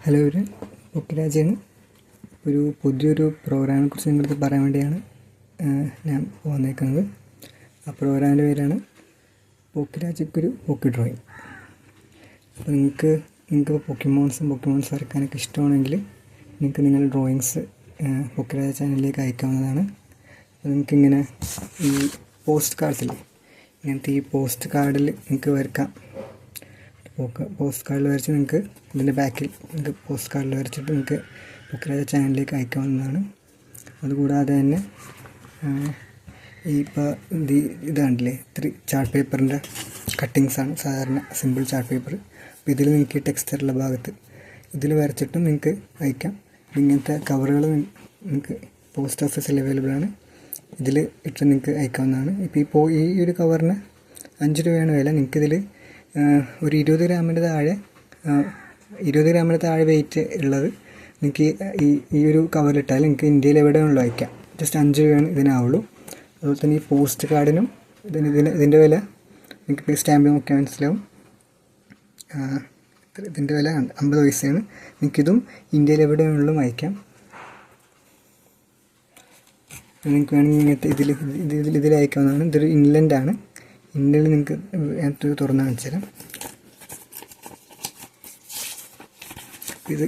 Hello, ഒരു പൊക്കിരാജാണ്. ഒരു പുതിയൊരു പ്രോഗ്രാമിനെ കുറിച്ച് നിങ്ങളടുത്ത് പറയാൻ വേണ്ടിയാണ് ഞാൻ വന്നേക്കുന്നത്. ആ പ്രോഗ്രാമിൻ്റെ പേരാണ് പൊക്കിരാജയ്ക്കൊരു പൊക്കി ഡ്രോയിങ്. അപ്പോൾ നിങ്ങൾക്ക് പൊക്കിമോൺസ് വരയ്ക്കാനൊക്കെ ഇഷ്ടമാണെങ്കിൽ നിങ്ങൾക്ക് നിങ്ങളുടെ ഡ്രോയിങ്സ് പൊക്കിരാജ ചാനലിലേക്ക് അയക്കാവുന്നതാണ്. അപ്പോൾ നിങ്ങൾക്കിങ്ങനെ ഈ പോസ്റ്റ് കാർഡ്സില്ലേ, ഇങ്ങനത്തെ ഈ പോസ്റ്റ് കാർഡിൽ നിങ്ങൾക്ക് വരയ്ക്കാം. പോസ്റ്റ് കാർഡിൽ വരച്ച് നിങ്ങൾക്ക് ഇതിൻ്റെ ബാക്കിൽ നിങ്ങൾക്ക് പോസ്റ്റ് കാർഡിൽ വരച്ചിട്ട് നിങ്ങൾക്ക് പൊക്കിരാജ ചാനലിലേക്ക് അയക്കാവുന്നതാണ്. അതുകൂടാതെ തന്നെ ഇപ്പോൾ ഇതാണല്ലേ ചാർട്ട് പേപ്പറിൻ്റെ കട്ടിങ്സാണ്, സാധാരണ സിമ്പിൾ ചാർട്ട് പേപ്പർ. അപ്പോൾ ഇതിൽ നിങ്ങൾക്ക് ടെക്സ്ചറുള്ള ഭാഗത്ത് ഇതിൽ വരച്ചിട്ടും നിങ്ങൾക്ക് അയക്കാം. ഇങ്ങനത്തെ കവറുകൾ നിങ്ങൾക്ക് പോസ്റ്റ് ഓഫീസിൽ അവൈലബിൾ ആണ്. ഇതിൽ ഇട്ട് നിങ്ങൾക്ക് അയക്കാവുന്നതാണ്. ഇപ്പോൾ ഈ ഒരു കവറിന് 5 രൂപയാണ് വില. നിങ്ങൾക്കിതിൽ ഒരു 20 ഗ്രാമിന് താഴെ വെയിറ്റ് ഉള്ളത് നിങ്ങൾക്ക് ഈ ഒരു കവറിലിട്ടാൽ നിങ്ങൾക്ക് ഇന്ത്യയിൽ എവിടെയുള്ള അയക്കാം. ജസ്റ്റ് 5 രൂപയാണ് ഇതിനാവുള്ളൂ. അതുപോലെ തന്നെ ഈ പോസ്റ്റ് കാർഡിനും ഇതിൻ്റെ വില നിങ്ങൾക്ക് സ്റ്റാമ്പിൽ നോക്കിയാൽ മനസ്സിലാവും. ഇതിൻ്റെ വില 50 പൈസയാണ്. നിങ്ങൾക്കിതും ഇന്ത്യയിൽ എവിടെയുള്ളതും അയക്കാം. നിങ്ങൾക്ക് വേണമെങ്കിൽ ഇങ്ങനത്തെ ഇതിൽ അയക്കാവുന്നതാണ്. ഇതൊരു ഇൻലൻഡാണ്. ഇന്ത്യയിൽ നിങ്ങൾക്ക് അതിനകത്ത് തുറന്ന് കാണിച്ചു തരാം.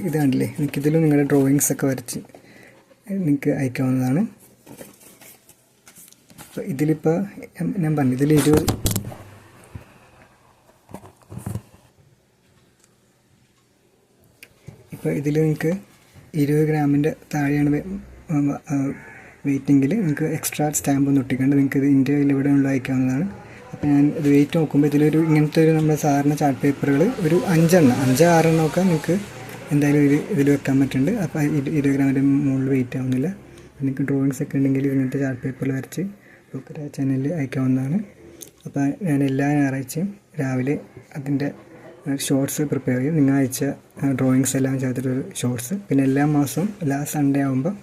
ഇതാണല്ലേ, എനിക്കിതിലും നിങ്ങളുടെ ഡ്രോയിങ്സൊക്കെ വരച്ച് നിങ്ങൾക്ക് അയക്കാവുന്നതാണ്. അപ്പോൾ ഇതിലിപ്പോൾ ഞാൻ പറഞ്ഞു, ഇതിൽ 20 ഇപ്പോൾ ഇതിൽ നിങ്ങൾക്ക് 20 ഗ്രാമിൻ്റെ താഴെയാണ് വെയിറ്റെങ്കിൽ നിങ്ങൾക്ക് എക്സ്ട്രാ സ്റ്റാമ്പൊന്നും ഒട്ടിക്കാണ്ട് നിങ്ങൾക്ക് ഇത് ഇന്ത്യയിൽ എവിടെയുള്ള അയക്കാവുന്നതാണ്. അപ്പോൾ ഞാൻ ഇത് വെയിറ്റ് നോക്കുമ്പോൾ ഇതിലൊരു ഇങ്ങനത്തെ ഒരു നമ്മുടെ സാധാരണ ചാർട്ട് പേപ്പറുകൾ ഒരു 5-6 ഒക്കെ നിങ്ങൾക്ക് എന്തായാലും ഇതിൽ വെക്കാൻ പറ്റുന്നുണ്ട്. അപ്പോൾ 20 ഗ്രാമിൻ്റെ മുകളിൽ വെയിറ്റ് ആവുന്നില്ല. നിങ്ങൾക്ക് ഡ്രോയിങ്സ് ഒക്കെ ഉണ്ടെങ്കിൽ ഇങ്ങനത്തെ ചാർട്ട് പേപ്പറിൽ വരച്ച് പൊക്കിരാജ ചാനലിൽ അയക്കാവുന്നതാണ്. അപ്പോൾ ഞാൻ എല്ലാ ഞായറാഴ്ചയും രാവിലെ അതിൻ്റെ ഷോർട്സ് പ്രിപ്പയർ ചെയ്യും. നിങ്ങൾ അയച്ച ഡ്രോയിങ്സ് എല്ലാം ചേർത്തിട്ടൊരു ഷോർട്സ്. പിന്നെ എല്ലാ മാസവും ലാസ്റ്റ് സൺഡേ ആകുമ്പോൾ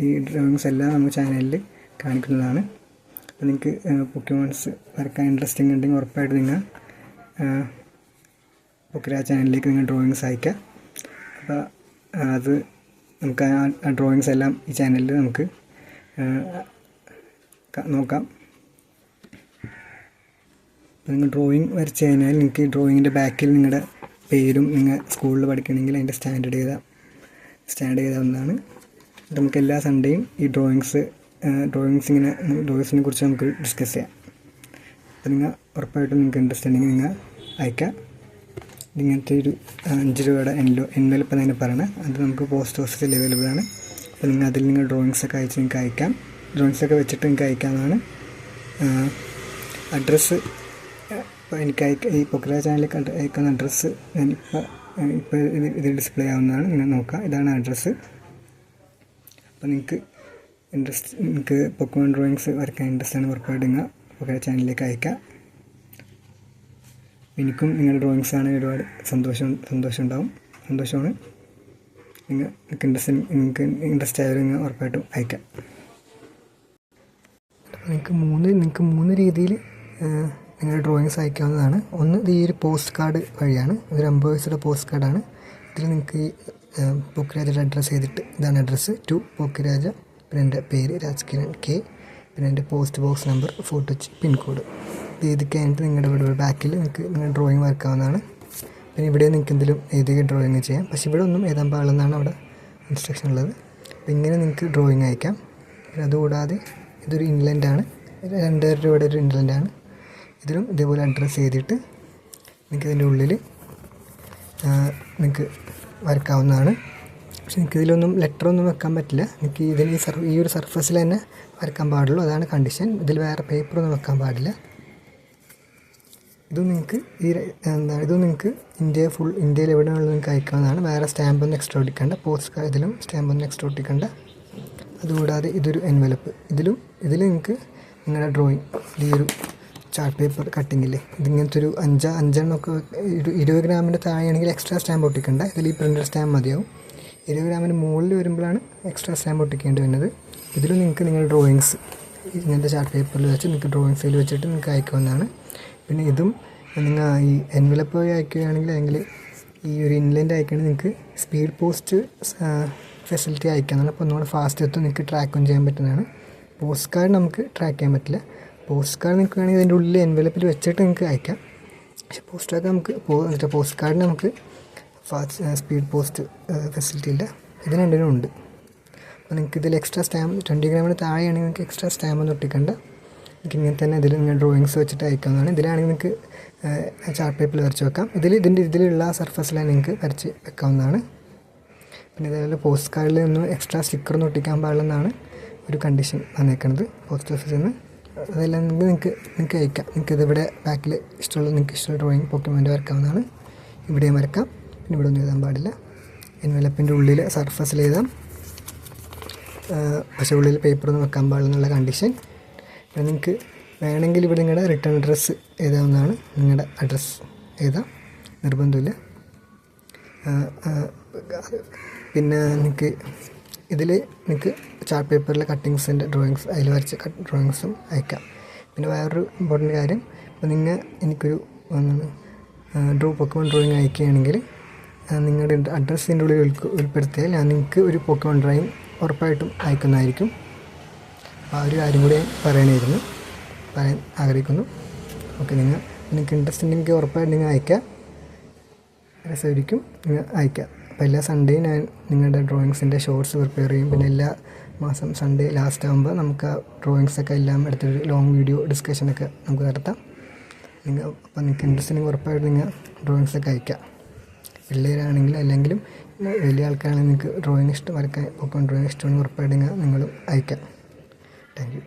ഈ ഡ്രോയിങ്സ് എല്ലാം നമ്മൾ ചാനലിൽ കാണിക്കുന്നതാണ്. അപ്പോൾ നിങ്ങൾക്ക് പൊക്കിമോൺസ് വരയ്ക്കാൻ ഇൻട്രസ്റ്റിംഗ് ഉണ്ടെങ്കിൽ ഉറപ്പായിട്ട് നിങ്ങൾ പൊക്കിരാജ ചാനലിലേക്ക് നിങ്ങൾ ഡ്രോയിങ്സ് അയക്കുക. അപ്പോൾ അത് നമുക്ക് ആ ഡ്രോയിങ്സ് എല്ലാം ഈ ചാനലിൽ നമുക്ക് നോക്കാം. അപ്പോൾ നിങ്ങൾ ഡ്രോയിങ് വരച്ച് കഴിഞ്ഞാൽ നിങ്ങൾക്ക് ഈ ഡ്രോയിങ്ങിൻ്റെ ബാക്കിൽ നിങ്ങളുടെ പേരും നിങ്ങൾ സ്കൂളിൽ പഠിക്കണമെങ്കിൽ അതിൻ്റെ സ്റ്റാൻഡ് ചെയ്താവുന്നതാണ്. നമുക്ക് എല്ലാ സൺഡേയും ഈ ഡ്രോയിങ്സിനെ കുറിച്ച് നമുക്ക് ഡിസ്കസ് ചെയ്യാം. അപ്പോൾ നിങ്ങൾ ഉറപ്പായിട്ടും നിങ്ങൾക്ക് ഇൻട്രസ്റ്റ് ഉണ്ടെങ്കിൽ നിങ്ങൾ അയക്കാം. ഇങ്ങനത്തെ ഒരു 5 രൂപയുടെ എൻവലപ്പ് തന്നെ പറയണം. അത് നമുക്ക് പോസ്റ്റ് ഓഫീസിൽ അവൈലബിൾ ആണ്. അപ്പോൾ നിങ്ങൾ ഡ്രോയിങ്സൊക്കെ അയച്ച് നിങ്ങൾക്ക് അയക്കാം. ഡ്രോയിങ്സൊക്കെ വെച്ചിട്ട് നിങ്ങൾക്ക് അയക്കാവുന്നതാണ്. അഡ്രസ്സ് ഇപ്പോൾ എനിക്ക് ഈ പൊക്കിരാജ ചാനലിലേക്ക് അയക്കുന്ന അഡ്രസ്സ് ഇപ്പോൾ ഇത് ഡിസ്പ്ലേ ആവുന്നതാണ്. നിങ്ങൾ നോക്കാം, ഇതാണ് അഡ്രസ്സ്. അപ്പോൾ നിങ്ങൾക്ക് പൊക്കിമോൺ ഡ്രോയിങ്സ് വരയ്ക്കാൻ ഇൻട്രസ്റ്റ് ആണ്, ഉറപ്പായിട്ട് നിങ്ങൾ പൊക്കിരാജ ചാനലിലേക്ക് അയക്കാം. എനിക്കും നിങ്ങളുടെ ഡ്രോയിങ്സ് ആണെങ്കിൽ ഒരുപാട് സന്തോഷമാണ്. നിങ്ങൾക്ക് ഇൻട്രസ്റ്റ് ആയാലും നിങ്ങൾ ഉറപ്പായിട്ടും അയക്കാം. നിങ്ങൾക്ക് 3 രീതിയിൽ നിങ്ങളുടെ ഡ്രോയിങ്സ് അയക്കാവുന്നതാണ്. ഒന്ന് ഈ ഒരു പോസ്റ്റ് കാർഡ് വഴിയാണ്. ഇതൊരു 50 പൈസയുടെ പോസ്റ്റ് കാർഡാണ്. ഇതിൽ നിങ്ങൾക്ക് ഈ പൊക്കിരാജയുടെ അഡ്രസ്സ് ചെയ്തിട്ട് ഇതാണ് അഡ്രസ്സ് ടു പൊക്കിരാജ, പിന്നെ എൻ്റെ പേര് രാജ്കിരൺ കെ, പിന്നെ എൻ്റെ പോസ്റ്റ് ബോക്സ് നമ്പർ 4 പിൻകോഡ്. ഇത് എഴുതി കഴിഞ്ഞിട്ട് നിങ്ങളുടെ ബാക്കിൽ നിങ്ങൾ ഡ്രോയിങ് വരക്കാവുന്നതാണ്. പിന്നെ ഇവിടെ നിങ്ങൾക്ക് എന്തെങ്കിലും ഏതൊക്കെ ഡ്രോയിങ് ചെയ്യാം. പക്ഷേ ഇവിടെ ഒന്നും എഴുതാൻ പാടില്ലെന്നാണ് അവിടെ ഇൻസ്ട്രക്ഷൻ ഉള്ളത്. അപ്പോൾ ഇങ്ങനെ നിങ്ങൾക്ക് ഡ്രോയിങ് അയക്കാം. പിന്നെ അതുകൂടാതെ ഇതൊരു ഇൻലൻഡാണ്, 2000 രൂപയുടെ ഒരു ഇൻലൻഡാണ്. ഇതിലും ഇതേപോലെ അഡ്രസ്സ് ചെയ്തിട്ട് നിങ്ങൾക്ക് ഇതിൻ്റെ ഉള്ളിൽ നിങ്ങൾക്ക് വരക്കാവുന്നതാണ്. പക്ഷെ നിങ്ങൾക്ക് ഇതിലൊന്നും ലെറ്ററൊന്നും വെക്കാൻ പറ്റില്ല. നിങ്ങൾക്ക് ഈ ഒരു സർഫസിൽ തന്നെ വരക്കാൻ പാടുള്ളൂ, അതാണ് കണ്ടീഷൻ. ഇതിൽ വേറെ പേപ്പറൊന്നും വെക്കാൻ പാടില്ല. ഇതും നിങ്ങൾക്ക് ഇന്ത്യയിൽ എവിടെയുള്ളത് നിങ്ങൾക്ക് അയക്കാവുന്നതാണ്. വേറെ സ്റ്റാമ്പൊന്നും എക്സ്ട്രാ ഒട്ടിക്കേണ്ട. പോസ്റ്റ് കാർഡ് ഇതിലും സ്റ്റാമ്പൊന്നും എക്സ്ട്രാ ഒട്ടിക്കേണ്ട. അതുകൂടാതെ ഇതൊരു എൻവലപ്പ്. ഇതിൽ നിങ്ങൾക്ക് നിങ്ങളുടെ ഡ്രോയിങ് ഈ ഒരു ചാർട്ട് പേപ്പർ കട്ടിങ്ങില്ലേ, ഇതിങ്ങനത്തെ ഒരു 5 20 ഗ്രാമിൻ്റെ താഴെയാണെങ്കിൽ എക്സ്ട്രാ സ്റ്റാമ്പ് ഒട്ടിക്കേണ്ട. ഇതിൽ ഈ പ്രിൻ്റർ സ്റ്റാമ്പ് മതിയാവും. 20 ഗ്രാമിന് മുകളിൽ വരുമ്പോഴാണ് എക്സ്ട്രാ സ്റ്റാമ്പ് ഒട്ടിക്കേണ്ടി വരുന്നത്. ഇതിലും നിങ്ങൾക്ക് നിങ്ങളുടെ ഡ്രോയിങ്സ് ഇങ്ങനത്തെ ചാർട്ട് പേപ്പറിൽ വെച്ച് നിങ്ങൾക്ക് ഡ്രോയിങ്സിൽ വെച്ചിട്ട് നിങ്ങൾക്ക് അയക്കാവുന്നതാണ്. പിന്നെ ഇതും നിങ്ങൾ ഈ എൻവലപ്പ് വഴി അയക്കുകയാണെങ്കിൽ അല്ലെങ്കിൽ ഈ ഒരു ഇൻലൈൻഡ് അയക്കുകയാണെങ്കിൽ നിങ്ങൾക്ക് സ്പീഡ് പോസ്റ്റ് ഫെസിലിറ്റി അയക്കാമെന്നാണ്. അപ്പോൾ ഒന്നുകൂടെ ഫാസ്റ്റ് എത്തും, നിങ്ങൾക്ക് ട്രാക്കും ചെയ്യാൻ പറ്റുന്നതാണ്. പോസ്റ്റ് കാർഡ് നമുക്ക് ട്രാക്ക് ചെയ്യാൻ പറ്റില്ല. പോസ്റ്റ് കാർഡ് നിങ്ങൾക്ക് വേണമെങ്കിൽ അതിൻ്റെ ഉള്ളിൽ എൻവലപ്പിൽ വെച്ചിട്ട് നിങ്ങൾക്ക് അയക്കാം. പക്ഷേ പോസ്റ്റ് കാർഡ് നമുക്ക് പോസ്റ്റ് കാർഡിന് നമുക്ക് സ്പീഡ് പോസ്റ്റ് ഫെസിലിറ്റി ഇല്ല. ഇതിന് രണ്ടിനും ഉണ്ട്. അപ്പോൾ നിങ്ങൾക്ക് ഇതിൽ എക്സ്ട്രാ സ്റ്റാമ്പ് 20 ഗ്രാമിന് താഴെയാണെങ്കിൽ നിങ്ങൾക്ക് എക്സ്ട്രാ സ്റ്റാമ്പൊന്നും ഒട്ടിക്കണ്ട. നിങ്ങൾക്ക് ഇങ്ങനെ തന്നെ ഇതിൽ നിങ്ങൾ ഡ്രോയിങ്സ് വെച്ചിട്ട് അയക്കാവുന്നതാണ്. ഇതിലാണെങ്കിൽ നിങ്ങൾക്ക് ചാർട്ട് പേപ്പറിൽ വരച്ച് വെക്കാം. ഇതിലുള്ള സർഫസിലാണ് നിങ്ങൾക്ക് വരച്ച് വെക്കാവുന്നതാണ്. പിന്നെ ഇതേപോലെ പോസ്റ്റ് കാർഡിൽ ഒന്നും എക്സ്ട്രാ സ്റ്റിക്കറൊന്നും ഒട്ടിക്കാൻ പാടില്ലെന്നാണ് ഒരു കണ്ടീഷൻ വന്നേക്കുന്നത് പോസ്റ്റ് ഓഫീസിൽ നിന്ന്. അതെല്ലാം നിങ്ങൾക്ക് അയക്കാം. നിങ്ങൾക്കിതിവിടെ ബാക്കിൽ നിങ്ങൾക്ക് ഇഷ്ടമുള്ള ഡ്രോയിങ് പോക്കമോൻ്റെ വരക്കാവുന്നതാണ്. ഇവിടെയും വരക്കാം. പിന്നെ ഇവിടെ ഒന്നും എഴുതാൻ പാടില്ല. എൻവലപ്പിൻ്റെ ഉള്ളിൽ സർഫസിൽ എഴുതാം, പക്ഷേ ഉള്ളിൽ പേപ്പറൊന്നും വെക്കാൻ പാടില്ലെന്നുള്ള കണ്ടീഷൻ. പിന്നെ നിങ്ങൾക്ക് വേണമെങ്കിൽ ഇവിടെ നിങ്ങളുടെ റിട്ടേൺ അഡ്രസ്സ് എഴുതാവുന്നതാണ്. നിങ്ങളുടെ അഡ്രസ്സ് എഴുതാം, നിർബന്ധമില്ല. പിന്നെ നിങ്ങൾക്ക് നിങ്ങൾക്ക് ചാർട്ട് പേപ്പറിലെ കട്ടിങ്സിൻ്റെ ഡ്രോയിങ്സ് അതിൽ വരച്ച ഡ്രോയിങ്സും അയക്കാം. പിന്നെ വേറൊരു ഇമ്പോർട്ടൻ്റ് കാര്യം, ഇപ്പോൾ എനിക്കൊരു പോക്കമോൺ ഡ്രോയിങ് അയക്കുകയാണെങ്കിൽ നിങ്ങളുടെ അഡ്രസ്സിൻ്റെ ഉള്ളിൽ ഉൾപ്പെടുത്തിയാൽ ഞാൻ നിങ്ങൾക്ക് ഒരു പോക്കമോൺ ഡ്രോയിങ് ഉറപ്പായിട്ടും അയക്കുന്നതായിരിക്കും. അപ്പോൾ ആ ഒരു കാര്യം കൂടി പറയാൻ ആഗ്രഹിക്കുന്നു. ഓക്കെ, നിങ്ങൾക്ക് ഇൻട്രസ്റ്റ് ഉണ്ടെങ്കിൽ ഉറപ്പായിട്ട് നിങ്ങൾ അയക്കാം, രസമായിരിക്കും, നിങ്ങൾ അയക്കാം. അപ്പോൾ എല്ലാ സൺഡേയും ഞാൻ നിങ്ങളുടെ ഡ്രോയിങ്സിൻ്റെ ഷോർട്സ് പ്രിപ്പയർ ചെയ്യും. പിന്നെ എല്ലാ മാസം സൺഡേ ലാസ്റ്റ് ആകുമ്പോൾ നമുക്ക് ആ ഡ്രോയിങ്സൊക്കെ എല്ലാം എടുത്തൊരു ലോങ് വീഡിയോ ഡിസ്കഷനൊക്കെ നമുക്ക് നടത്താം. അപ്പോൾ നിങ്ങൾക്ക് ഇൻട്രസ്റ്റ് ഉണ്ടെങ്കിൽ ഉറപ്പായിട്ട് നിങ്ങൾ ഡ്രോയിങ്സൊക്കെ അയക്കാം. പിള്ളേരാണെങ്കിലും അല്ലെങ്കിലും വലിയ ആൾക്കാരാണെങ്കിൽ നിങ്ങൾക്ക് ഡ്രോയിങ് വരക്കാൻ പോക്കമോൺ ഡ്രോയിങ് ഇഷ്ടമാണെങ്കിൽ ഉറപ്പായിട്ട് നിങ്ങളും അയക്കാം. Thank you.